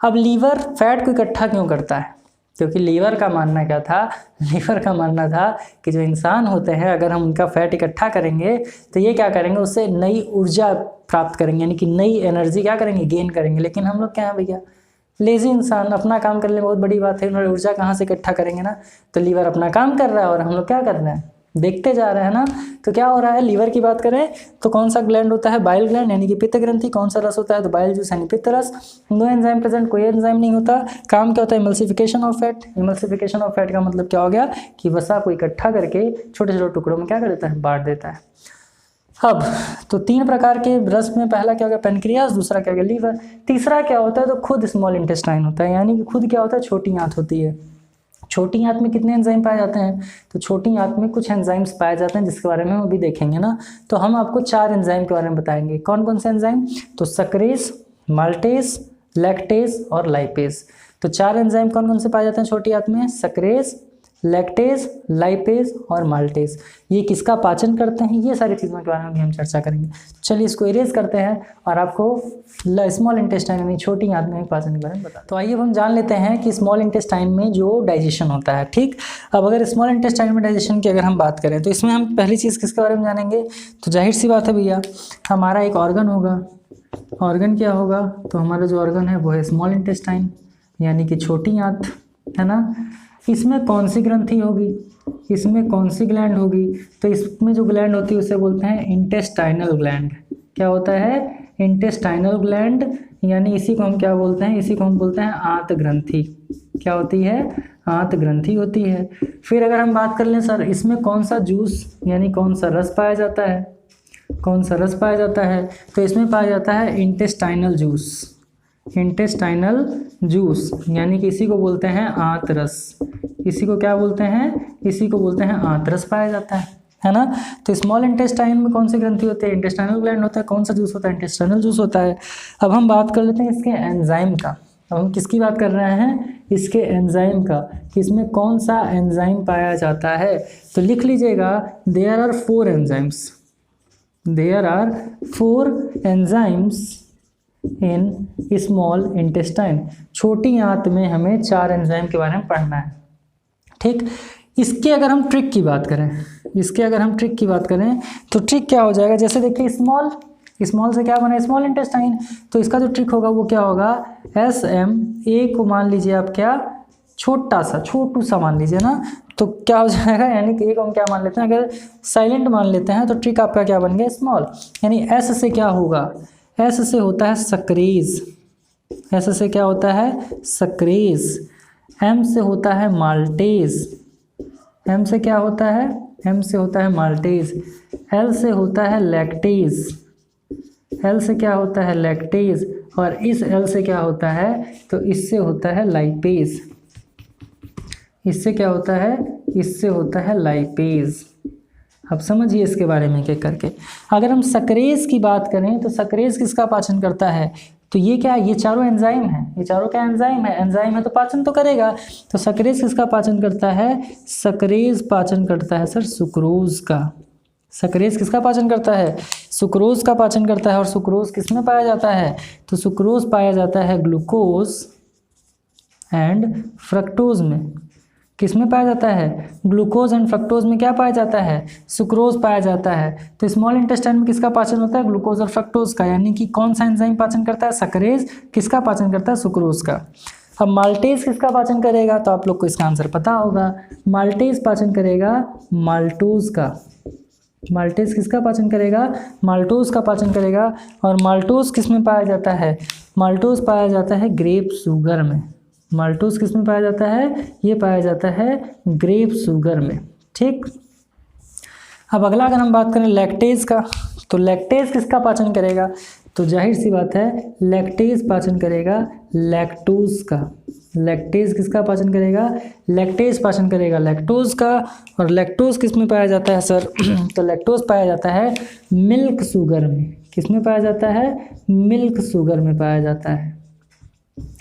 अब लीवर फैट को इकट्ठा क्यों करता है? क्योंकि लीवर का मानना क्या था? लीवर का मानना था कि जो इंसान होते हैं अगर हम उनका फैट इकट्ठा करेंगे तो ये क्या करेंगे? उससे नई ऊर्जा प्राप्त करेंगे, यानी कि नई एनर्जी क्या करेंगे? गेन करेंगे। लेकिन हम लोग क्या है भैया? लेजी इंसान। अपना काम करने में बहुत बड़ी बात है, उन्होंने ऊर्जा कहाँ से इकट्ठा करेंगे ना। तो लीवर अपना काम कर रहा है और हम लोग क्या कर रहे हैं? देखते जा रहे हैं ना। तो क्या हो रहा है? लीवर की बात करें तो कौन सा ग्लैंड होता है? बाइल ग्लैंड यानी कि पित्त ग्रंथि। कौन सा रस होता है? तो बाइल जूस यानी पित्त रस। नो एंजाइम प्रेजेंट, कोई एंजाइम नहीं होता। काम क्या होता है? Emulsification of fat. Emulsification of fat का मतलब क्या हो गया? कि वसा को इकट्ठा करके छोटे छोटे टुकड़ों में क्या कर देता है? बांट देता है। अब तो तीन प्रकार के रस में पहला क्या हो गया? पैनक्रियास। दूसरा क्या हो गया? लीवर। तीसरा क्या होता है? तो खुद स्मॉल इंटेस्टाइन होता है, यानी कि खुद क्या होता है? छोटी आंत होती है। छोटी आंत में कितने एंजाइम पाए जाते हैं? तो छोटी आंत में कुछ एंजाइम्स पाए जाते हैं जिसके बारे में हम अभी देखेंगे ना। तो हम आपको 4 एंजाइम के बारे में बताएंगे। कौन कौन से एंजाइम? तो सक्रेज, माल्टेज, लैक्टेज और लाइपेज। तो 4 एंजाइम कौन कौन से पाए जाते हैं छोटी आंत में? सक्रेज, लैक्टेज, लाइपेज और माल्टेज। ये किसका पाचन करते हैं? ये सारी चीज़ों के बारे में भी हम चर्चा करेंगे। चलिए इसको इरेज करते हैं और आपको स्मॉल इंटेस्टाइन यानी छोटी आंत में पाचन के बारे में बता। तो आइए हम जान लेते हैं कि स्मॉल इंटेस्टाइन में जो डाइजेशन होता है। ठीक, अब अगर स्मॉल इंटेस्टाइन में डाइजेशन की अगर हम बात करें तो इसमें हम पहली चीज़ किसके बारे में जानेंगे? तो जाहिर सी बात है भैया, हमारा एक ऑर्गन होगा। ऑर्गन क्या होगा? तो हमारा जो ऑर्गन है वो है स्मॉल इंटेस्टाइन यानी कि छोटी आंत, है ना। इसमें कौन सी ग्रंथि होगी? इसमें कौन सी ग्लैंड होगी? तो इसमें जो ग्लैंड होती है उसे बोलते हैं इंटेस्टाइनल ग्लैंड। क्या होता है? इंटेस्टाइनल ग्लैंड, यानी इसी को हम क्या बोलते हैं? इसी को हम बोलते हैं आंत ग्रंथि। क्या होती है? आंत ग्रंथि होती है। फिर अगर हम बात कर लें सर इसमें कौन सा जूस यानी कौन सा रस पाया जाता है? कौन सा रस पाया जाता है? तो इसमें पाया जाता है इंटेस्टाइनल जूस। इंटेस्टाइनल जूस यानी कि इसी को बोलते हैं आंत रस। इसी को क्या बोलते हैं? इसी को बोलते हैं आंत रस पाया जाता है ना। तो स्मॉल इंटेस्टाइन में कौन सी ग्रंथि होती है? इंटेस्टाइनल ग्लैंड होता है। कौन सा जूस होता है? इंटेस्टाइनल जूस होता है। अब हम बात कर लेते हैं इसके एंजाइम का। अब हम किसकी बात कर रहे हैं? इसके एंजाइम का, कि इसमें कौन सा एंजाइम पाया जाता है। तो लिख लीजिएगा, there are 4 enzymes. There are 4 enzymes in small intestine, छोटी आंत में हमें 4 एंजाइम के बारे में पढ़ना है। ठीक, इसके अगर हम ट्रिक की बात करें तो ट्रिक क्या हो जाएगा, जैसे देखिए स्मॉल से क्या बना, स्मॉल इंटेस्टाइन, तो इसका जो ट्रिक होगा वो क्या होगा, SM, ए को मान लीजिए आप क्या, छोटू सा मान लीजिए ना, तो क्या हो जाएगा, यानी कि ए को हम क्या मान लेते हैं, अगर साइलेंट मान लेते हैं तो ट्रिक आपका क्या बन गया, स्मॉल। यानी S से क्या होगा, S से होता है सक्रीज, S से क्या होता है, सक्रीज। M से होता है माल्टेज, M से क्या होता है, M से होता है माल्टेज। L से होता है लैक्टेज, L से क्या होता है, लैक्टेज। और इस L से क्या होता है, तो इससे होता है लाइपेज, इससे क्या होता है, इससे होता है लाइपेज। अब समझिए इसके बारे में क्या करके। अगर हम सक्रेज की बात करें तो सक्रेज किसका पाचन करता है, तो ये क्या, ये चारों एंजाइम है, ये चारों क्या एंजाइम है तो पाचन तो करेगा। तो सक्रेज किसका पाचन करता है, सक्रेज पाचन करता है सर सुक्रोज का। सक्रेज किसका पाचन करता है, सुक्रोज का पाचन करता है। और सुक्रोज किसमें पाया जाता है, तो सुक्रोज पाया जाता है ग्लूकोज एंड फ्रक्टोज में। किसमें पाया जाता है, ग्लूकोज एंड फ्रक्टोज में क्या पाया जाता है, सुक्रोज पाया जाता है। तो स्मॉल इंटेस्टाइन में किसका पाचन होता है, ग्लूकोज और फ्रक्टोज का। यानी कि कौन सा एंजाइम पाचन करता है, सक्रेज। किसका पाचन करता है, सुक्रोज का। अब माल्टेज किसका पाचन करेगा, तो आप लोग को इसका आंसर पता होगा, माल्टेज पाचन करेगा माल्टोज का। माल्टेज किसका पाचन करेगा, माल्टोज का पाचन करेगा। और माल्टोज किसमें पाया जाता है, माल्टोज पाया जाता है ग्रेप शुगर में। माल्टोज किसमें पाया जाता है, ये पाया जाता है ग्रेप शुगर में। ठीक, अब अगला अगर हम बात करें लैक्टेज का, तो लैक्टेज किसका पाचन करेगा, तो जाहिर सी बात है लैक्टेज पाचन करेगा लैक्टोज का। लैक्टेज किसका पाचन करेगा, लैक्टेज पाचन करेगा लैक्टोज का। और लैक्टोज किसमें पाया जाता है सर, तो लैक्टोज पाया जाता है मिल्क शुगर में। किसमें पाया जाता है, मिल्क शुगर में पाया जाता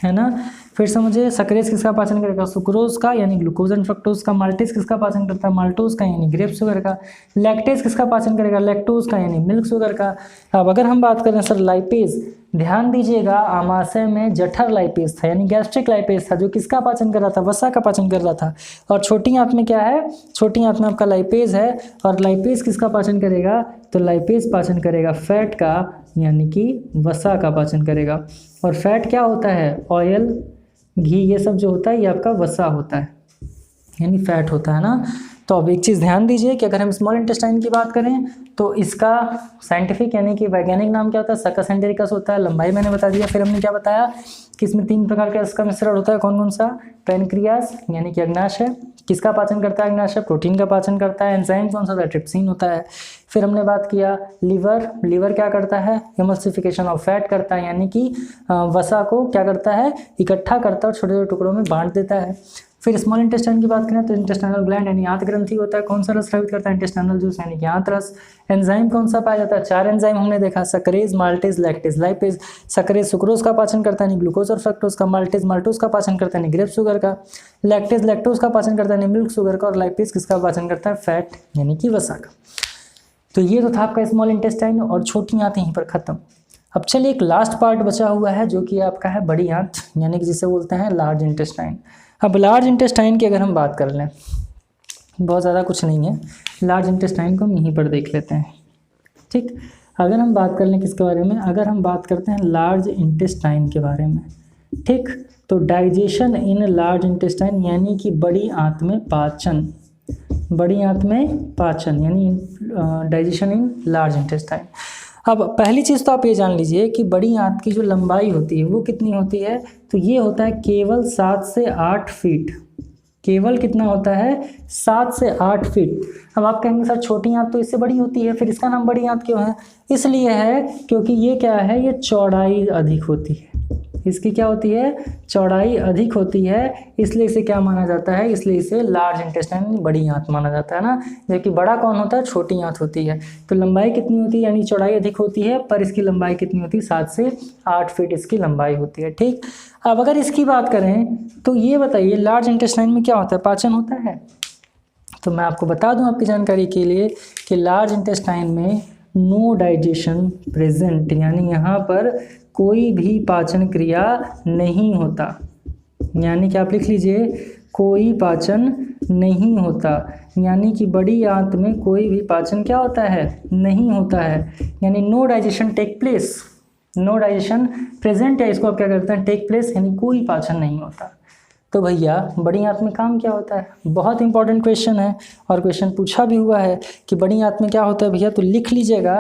है ना। फिर समझिए सक्रेज किसका पाचन करेगा, सुक्रोज का यानी ग्लूकोज एंड फ्रक्टोज का। माल्टेज किसका पाचन करता है, माल्टोज का यानी ग्रेप शुगर का। लैक्टेज किसका पाचन करेगा, लैक्टोज का यानी मिल्क शुगर का। अब अगर हम बात करें सर लाइपेज, ध्यान दीजिएगा आमाशय में जठर लाइपेज था यानी गैस्ट्रिक लाइपेज था, जो किसका पाचन कर रहा था, वसा का पाचन कर रहा था। और छोटी आंत में क्या है, छोटी आंत में आपका लाइपेज है। और लाइपेज किसका पाचन करेगा, तो लाइपेज पाचन करेगा फैट का यानी कि वसा का पाचन करेगा। और फैट क्या होता है, ऑयल, घी, ये सब जो होता है ये आपका वसा होता है यानी फैट होता है ना। तो अब एक चीज़ ध्यान दीजिए कि अगर हम स्मॉल इंटेस्टाइन की बात करें तो इसका साइंटिफिक यानी कि वैज्ञानिक नाम क्या होता है, सकस एंटेरिकस होता है। लंबाई मैंने बता दिया। फिर हमने क्या बताया कि इसमें 3 प्रकार का इसका मिश्रण होता है, कौन कौन सा, पैनक्रियास यानी कि अग्नाशय, किसका पाचन करता है, अग्नाशय, प्रोटीन का पाचन करता है। एंजाइम कौन सा होता है, ट्रिप्सिन होता है। फिर हमने बात किया लीवर, लीवर क्या करता है, एमल्सिफिकेशन ऑफ फैट करता है यानी कि वसा को क्या करता है, इकट्ठा करता है और छोटे छोटे टुकड़ों में बांट देता है। फिर स्मॉल इंटेस्टाइन की बात करें तो इंटेस्टाइनल ग्लैंड यानी आंत ग्रंथि होता है, कौन सा रस स्रावित करता है, इंटेस्टाइनल जूस यानी कि आंत रस। एंजाइम कौन सा पाया जाता है, 4 एंजाइम हमने देखा, सक्रेज, माल्टेज, लैक्टेज, लाइपेज। सक्रेज सुक्रोज का पाचन करता है यानी ग्लूकोज और फ्रक्टोज का। माल्टेज माल्टोज का पाचन करता है यानी ग्रेप शुगर का। लैक्टेज लैक्टोज का पाचन करता है यानी मिल्क शुगर का। और लाइपेज किसका पाचन करता है, फैट यानी कि वसा का। तो ये तो था आपका स्मॉल इंटेस्टाइन और छोटी आंत यहीं पर खत्म। अब चलिए एक लास्ट पार्ट बचा हुआ है जो कि आपका है बड़ी आंत यानी कि जिसे बोलते हैं लार्ज इंटेस्टाइन। अब लार्ज इंटेस्टाइन की अगर हम बात कर लें, बहुत ज़्यादा कुछ नहीं है, लार्ज इंटेस्टाइन को हम यहीं पर देख लेते हैं। ठीक, अगर हम बात कर लें किसके बारे में, अगर हम बात करते हैं लार्ज इंटेस्टाइन के बारे में, ठीक, तो डाइजेशन इन लार्ज इंटेस्टाइन यानी कि बड़ी आंत में पाचन, बड़ी आंत में पाचन यानी डाइजेशन इन लार्ज इंटेस्टाइन। अब पहली चीज़ तो आप ये जान लीजिए कि बड़ी आंत की जो लंबाई होती है वो कितनी होती है, तो ये होता है केवल 7 से 8 फीट। केवल कितना होता है, 7 से 8 फीट। अब आप कहेंगे सर छोटी आंत तो इससे बड़ी होती है, फिर इसका नाम बड़ी आंत क्यों है, इसलिए है क्योंकि ये क्या है, ये चौड़ाई अधिक होती है। इसकी क्या होती है, चौड़ाई अधिक होती है, इसलिए इसे क्या माना जाता है, इसलिए इसे लार्ज इंटेस्टाइन बड़ी आंत माना जाता है ना। जबकि बड़ा कौन होता है, छोटी आंत होती है। तो लंबाई कितनी होती है, यानी चौड़ाई अधिक होती है, पर इसकी लंबाई कितनी होती है, 7 से 8 फीट इसकी लंबाई होती है। ठीक, अब अगर इसकी बात करें तो ये बताइए लार्ज इंटेस्टाइन में क्या होता है, पाचन होता है। तो मैं आपको बता दूं आपकी जानकारी के लिए कि लार्ज इंटेस्टाइन में नो डाइजेशन प्रेजेंट, यानी यहाँ पर कोई भी पाचन क्रिया नहीं होता, यानी कि आप लिख लीजिए कोई पाचन नहीं होता, यानी कि बड़ी आंत में कोई भी पाचन क्या होता है, नहीं होता है, यानी no digestion take place, no digestion present है, इसको आप क्या करते हैं, टेक प्लेस, यानी कोई पाचन नहीं होता। तो भैया बड़ी आंत में काम क्या होता है, बहुत इंपॉर्टेंट क्वेश्चन है और क्वेश्चन पूछा भी हुआ है कि बड़ी आंत में क्या होता है भैया, तो लिख लीजिएगा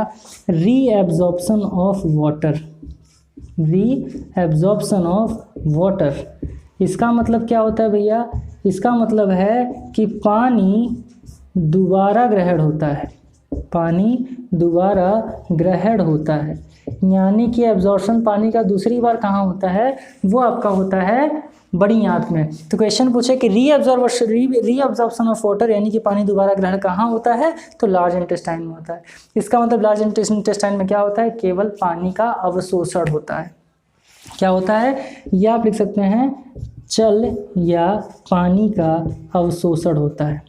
reabsorption of water, reabsorption of water. इसका मतलब क्या होता है भैया, इसका मतलब है कि पानी दोबारा ग्रहण होता है, पानी दोबारा ग्रहण होता है, यानी कि एब्जॉर्प्शन पानी का दूसरी बार कहाँ होता है, वो आपका होता है बड़ी आंत में। तो क्वेश्चन पूछे कि रीअब्जॉर्प्शन ऑफ वाटर, यानी कि पानी दोबारा ग्रहण कहाँ होता है, तो लार्ज इंटेस्टाइन में होता है। इसका मतलब लार्ज इंटेस्टाइन में क्या होता है, केवल पानी का अवशोषण होता है। क्या होता है, या आप लिख सकते हैं जल या पानी का अवशोषण होता है,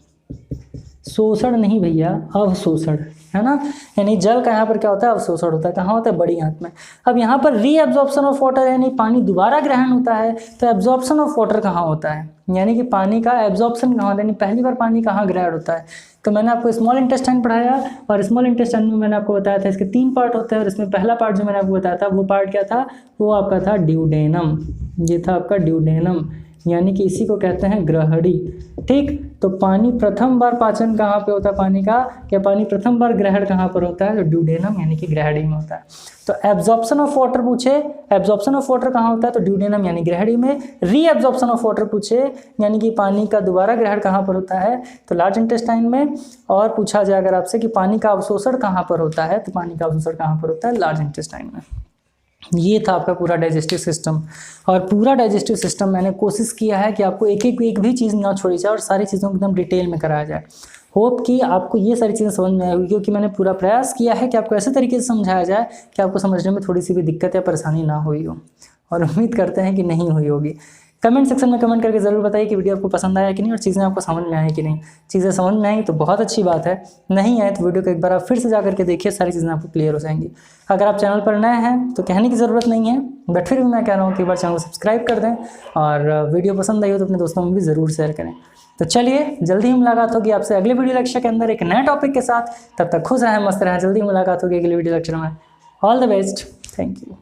शोषण नहीं भैया, अवशोषण, है ना, यानी जल का यहाँ पर क्या होता है, अवशोषण होता है, कहाँ होता है, बड़ी आंत में। अब यहाँ पर रीअब्जॉर्प्शन ऑफ वाटर यानी पानी दोबारा ग्रहण होता है, तो एब्जॉर्प्शन ऑफ वाटर कहाँ होता है, यानी कि पानी का एब्जॉर्प्शन कहाँ होता है, यानी पहली बार पानी कहाँ ग्रहण होता है। तो मैंने आपको स्मॉल इंटेस्टाइन पढ़ाया और स्मॉल इंटेस्टाइन में मैंने आपको बताया था इसके 3 पार्ट होते हैं, और इसमें पहला पार्ट जो मैंने आपको बताया था वो पार्ट क्या था, वो आपका था ड्यूडेनम, ये था आपका ड्यूडेनम, यानी कि इसी को कहते हैं ग्रहणी। ठीक, तो पानी प्रथम बार पाचन कहाँ पे होता है पानी का, या पानी प्रथम बार ग्रहण कहाँ पर होता है, तो ड्यूडेनम यानी कि ग्रहणी में होता है। तो एब्जॉर्प्शन ऑफ वाटर पूछे, एब्जॉर्प्शन ऑफ वाटर कहाँ होता है, तो ड्यूडेनम यानी ग्रहणी में। रीएब्जॉर्प्शन ऑफ वाटर पूछे, यानी कि पानी का दोबारा ग्रहण कहाँ पर होता है, तो लार्ज इंटेस्टाइन में। और पूछा जाए अगर आपसे कि पानी का अवशोषण कहाँ पर होता है, तो पानी का अवशोषण कहाँ पर होता है, लार्ज इंटेस्टाइन में। ये था आपका पूरा डाइजेस्टिव सिस्टम, और पूरा डाइजेस्टिव सिस्टम मैंने कोशिश किया है कि आपको एक भी चीज़ ना छोड़ी जाए और सारी चीज़ों को एकदम डिटेल में कराया जाए। होप कि आपको ये सारी चीज़ें समझ में आएगी, क्योंकि मैंने पूरा प्रयास किया है कि आपको ऐसे तरीके से समझाया जाए कि आपको समझने में थोड़ी सी भी दिक्कत या परेशानी ना हुई हो, और उम्मीद करते हैं कि नहीं हुई होगी। कमेंट सेक्शन में कमेंट करके ज़रूर बताइए कि वीडियो आपको पसंद आया कि नहीं, और चीज़ें आपको समझ में आई कि नहीं। चीज़ें समझ में आई तो बहुत अच्छी बात है, नहीं आए तो वीडियो को एक बार आप फिर से जा करके देखिए, सारी चीज़ें आपको क्लियर हो जाएंगी। अगर आप चैनल पर नए हैं तो कहने की ज़रूरत नहीं है, बट फिर भी मैं कह रहा हूँ कि एक बार चैनल को सब्सक्राइब कर दें, और वीडियो पसंद आई हो तो अपने दोस्तों में भी ज़रूर शेयर करें। तो चलिए, जल्दी ही मुलाकात होगी आपसे अगले वीडियो लेक्चर के अंदर एक नए टॉपिक के साथ। तब तक खुश रहें, मस्त रहें, जल्दी मुलाकात होगी अगले वीडियो लेक्चर में। All the best, thank you.